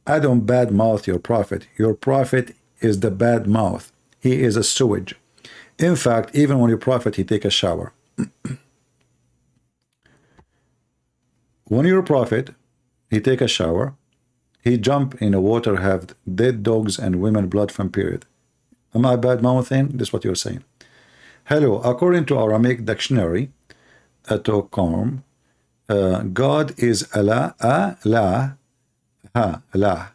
I don't badmouth your prophet. Your prophet is the bad mouth. He is a sewage. In fact, even when your prophet, he take a shower. When your prophet, he take a shower, he jump in the water, have dead dogs and women blood from period. Am I bad mouthing? This is what you're saying. Hello, according to Aramaic dictionary, Atocom, God is Allah, Allah, ha, Allah.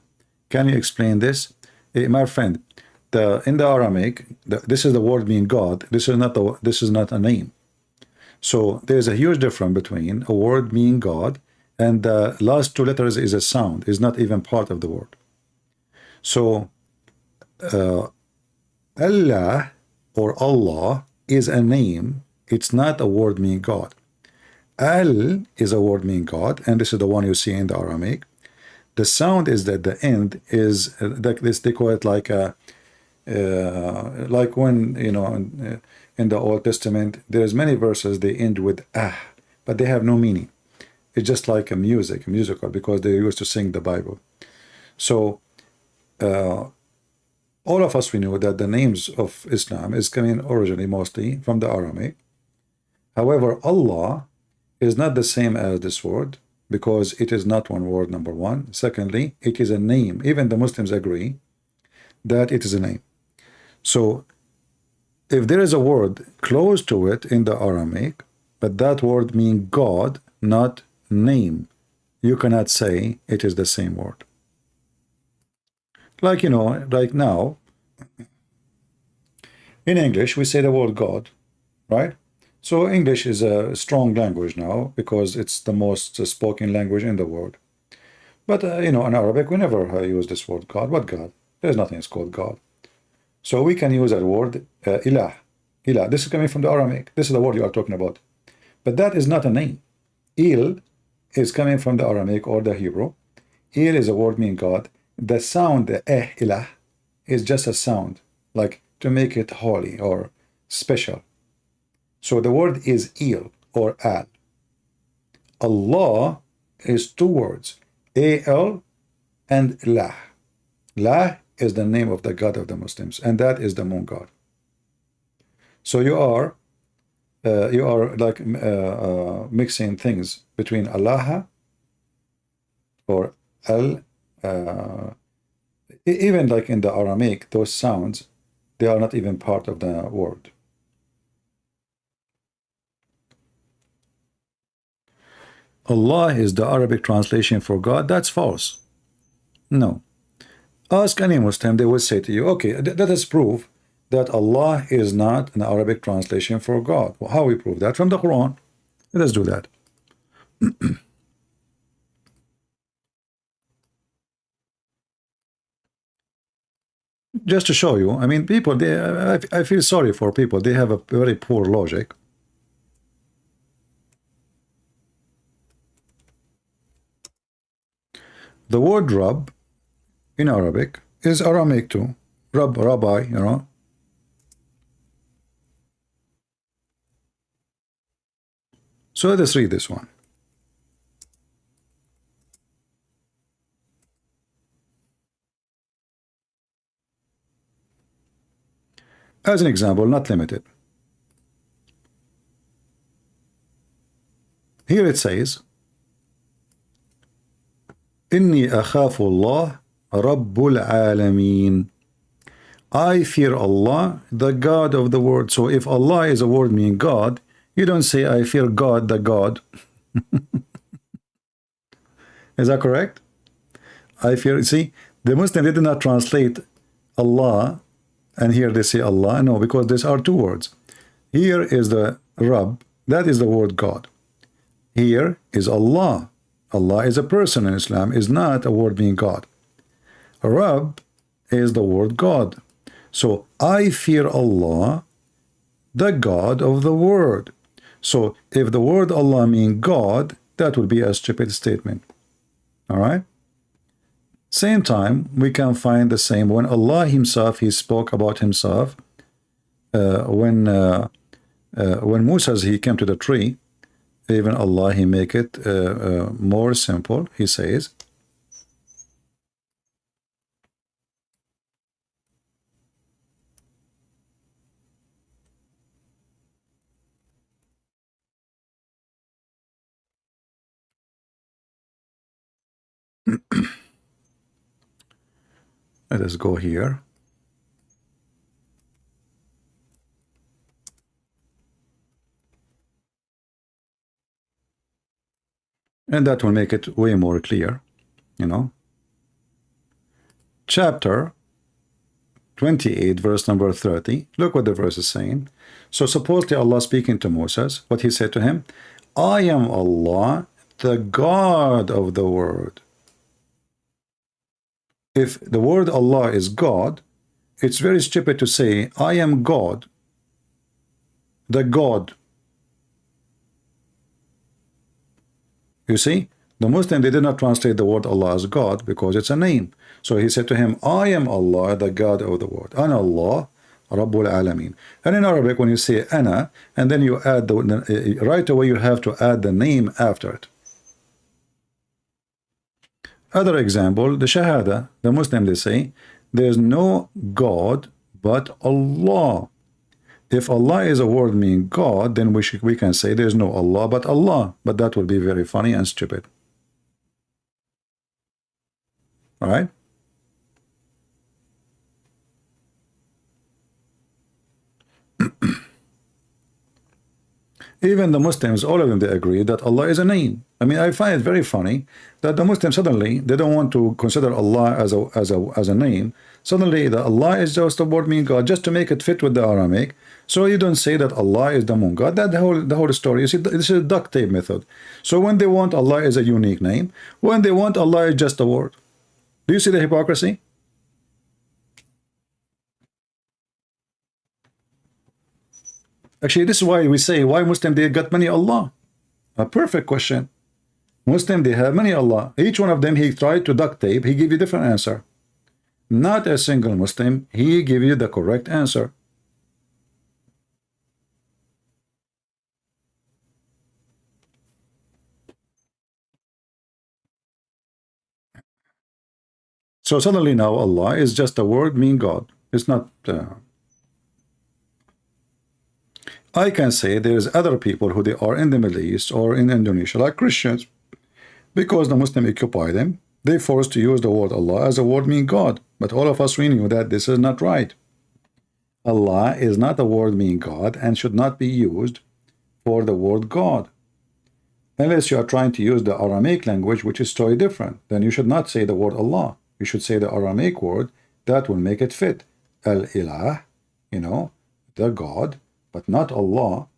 Can you explain this? My friend, in the Aramaic, this is the word meaning God. This is not a name. So there's a huge difference between a word meaning God and the last two letters is a sound, is not even part of the word. So Allah or Allah is a name. It's not a word meaning God. Al is a word meaning God, and this is the one you see in the Aramaic. The sound is that the end is like this. They call it like a like when in the Old Testament there's many verses they end with ah, but they have no meaning. It's just like a musical, because they used to sing the Bible. So all of us, we know that the names of Islam is coming originally mostly from the Aramaic. However, Allah is not the same as this word, because it is not one word, number one. Secondly, it is a name. Even the Muslims agree that it is a name. So if there is a word close to it in the Aramaic, but that word means God, not name, you cannot say it is the same word. Like, like now, in English, we say the word God, right? So English is a strong language now because it's the most spoken language in the world. But, in Arabic, we never use this word God. What God? There's nothing that's called God. So we can use that word, ilah. Ilah. This is coming from the Aramaic. This is the word you are talking about. But that is not a name. Il is coming from the Aramaic or the Hebrew. Il is a word meaning God. The sound, the ilah, is just a sound, like to make it holy or special. So the word is il or al. Allah is two words, al and lah. Lah is the name of the God of the Muslims, and that is the moon God. So you are like mixing things between Allah or al. Even like in the Aramaic, those sounds, they are not even part of the word. Allah is the Arabic translation for God. That's false. No. Ask any Muslim, they will say to you, okay, let us prove that Allah is not an Arabic translation for God. Well, how we prove that? From the Quran. Let us do that. Just to show you, I mean, people, I feel sorry for people. They have a very poor logic. The word Rabb in Arabic is Aramaic too. Rabb, rabbi, So let us read this one. As an example, not limited. Here it says, Inni akhafu Allah Rabbul Alameen. I fear Allah, the God of the world. So if Allah is a word meaning God, you don't say I fear God, the God. Is that correct? I fear, see, the Muslim did not translate Allah, and here they say Allah. No, because these are two words. Here is the Rabb, that is the word God. Here is Allah. Allah is a person in Islam, is not a word meaning God. Rabb is the word God. So I fear Allah, the God of the world. So if the word Allah means God, that would be a stupid statement. All right? Same time, we can find the same when Allah himself, he spoke about himself. When Moses, he came to the tree, even Allah, he make it more simple. He says, Let us go here. And that will make it way more clear, you know. Chapter 28, verse number 30. Look what the verse is saying. So supposedly Allah speaking to Moses, what he said to him, I am Allah, the God of the world. If the word Allah is God, it's very stupid to say, I am God, the God. You see, the Muslim, they did not translate the word Allah as God because it's a name. So he said to him, I am Allah, the God of the world. Ana Allah, Rabbul Alameen. And in Arabic, when you say Ana, and then you add right away you have to add the name after it. Other example, the Shahada, the Muslim, they say, there's no God but Allah. If Allah is a word meaning God, then we can say there's no Allah but Allah. But that would be very funny and stupid. All right? Even the Muslims, all of them, they agree that Allah is a name. I mean, I find it very funny that the Muslims suddenly, they don't want to consider Allah as a name. Suddenly, the Allah is just a word meaning God, just to make it fit with the Aramaic. So you don't say that Allah is the moon God. That the whole story. You see, this is a duct tape method. So when they want Allah is a unique name, when they want Allah is just a word. Do you see the hypocrisy? Actually, this is why we say, why Muslim they got many Allah? A perfect question. Muslim, they have many Allah. Each one of them, he tried to duct tape, he give you different answer. Not a single Muslim, he give you the correct answer. So suddenly now Allah is just a word mean God. It's not... I can say there's other people who they are in the Middle East or in Indonesia, like Christians, because the Muslim occupy them, they forced to use the word Allah as a word meaning God. But all of us, we knew that this is not right. Allah is not a word meaning God and should not be used for the word God. Unless you are trying to use the Aramaic language, which is totally different, then you should not say the word Allah. You should say the Aramaic word that will make it fit. Al-Ilah, you know, the God, but not Allah.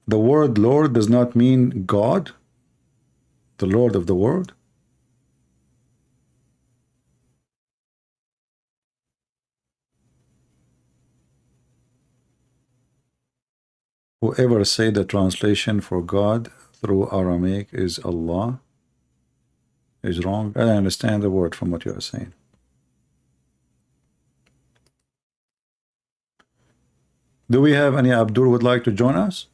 The word Lord does not mean God, the Lord of the world. Whoever say the translation for God through Aramaic is Allah is wrong. I understand the word from what you are saying. Do we have any Abdul would like to join us?